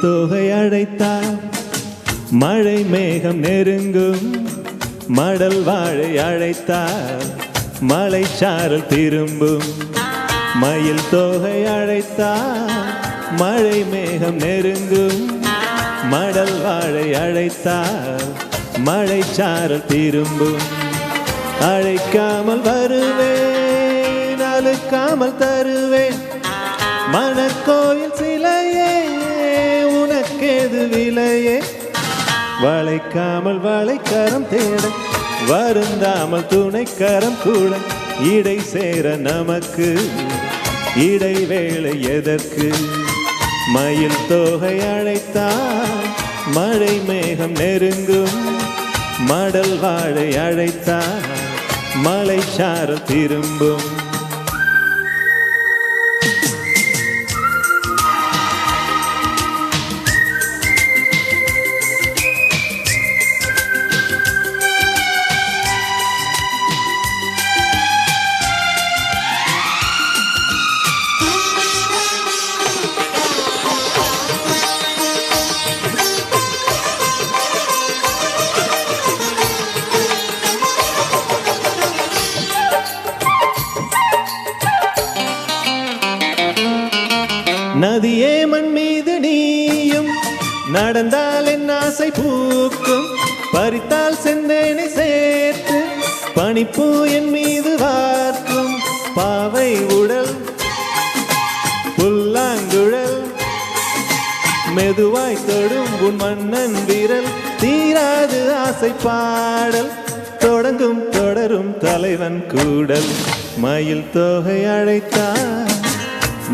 தோகை அழைத்தால் மழை மேகம் நெருங்கும். மடல் வாழை அழைத்தால் மலை சாரல் திரும்பும். மயில் தோகை அழைத்தால் மழை மேகம் நெருங்கும். மடல் வாழை அழைத்தால் மழை சாரல் திரும்பும். அழைக்காமல் வருவேன், அழுக்காமல் தருவேன். மனக்கோயில் சிலையே, உனக்கேது விலையே? வளைக்காமல் வளைக்கரம் தேட, வருந்தாமல் துணைக்கரம் கூட. இடை சேர நமக்கு இடைவேளை எதற்கு? மயில் தோகை அழைத்தால் மழை மேகம் நெருங்கும். மடல் வாழை அழைத்தால் மலை சாரல் திரும்பும். நதியே மண் மீது நீயும் நடந்தால் என் ஆசை பூக்கும். பறித்தால் செந்தேனை சேர்த்து பனிப்பூ என் மீது வார்க்கும். பாவை உடல் புல்லாங்குழல் மெதுவாய் தொடும் உன் மன்னன் விரல். தீராது ஆசை பாடல் தொடங்கும் தொடரும் தலைவன் கூடல். மயில் தோகை அழைத்தால்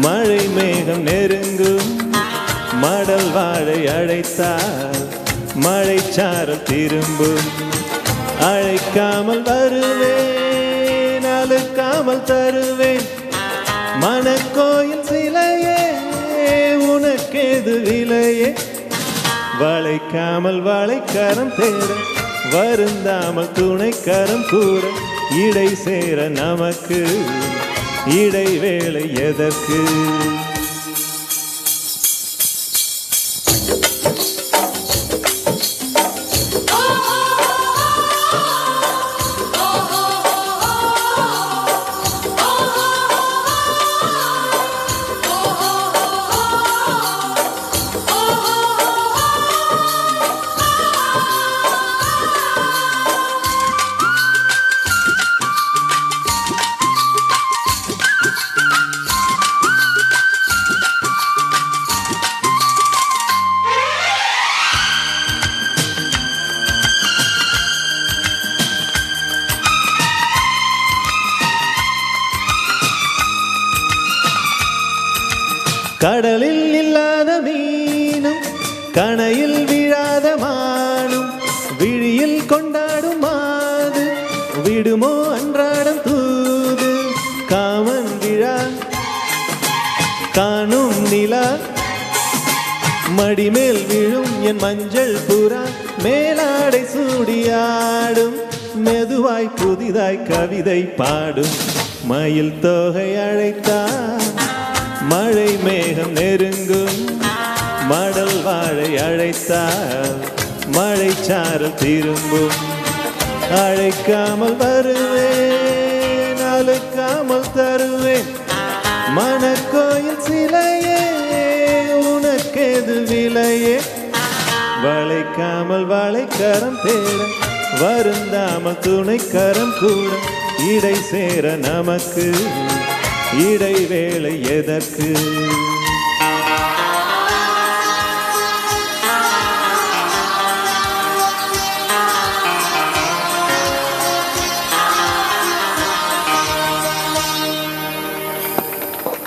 மழை மேகம் நெருங்கும். மடல் வாழை அழைத்தால் மழை சாரல் திரும்பும். அழைக்காமல் வருவேன், அழுக்காமல் தருவேன். மனக்கோயில் சிலையே, உனக்கேது விலையே? வளைக்காமல் வளைக்கரம் தேட, வருந்தாமல் துணைக்கரம் கூட. இடை சேர நமக்கு இடைவேளை எதற்கு? கடலில் இல்லாத மீனும் கணையில் விழாத மானும். விழியில் கொண்டாடும் மாது விடுமோ அன்றாடம் தூது. காமன் விழா காணும் நிலா, மடிமேல் விழும் என் மஞ்சள் புறா. மேலாடை சூடியாடும், மெதுவாய் புதிதாய் கவிதை பாடும். மயில் தோகை அழைத்தால் மழை மேகம் நெருங்கும். மடல் வாழை அழைத்தால் மழை சாரல் திரும்பும். அழைக்காமல் வருவேன், அழுக்காமல் தருவேன். மனக்கோயில் சிலையே, உனக்கேது விலையே? வளைக்காமல் வளைக்கரம் தேட, வருந்தாமல் துணைக்கரம் கூட. இடை சேர நமக்கு இடைவேளை எதற்கு?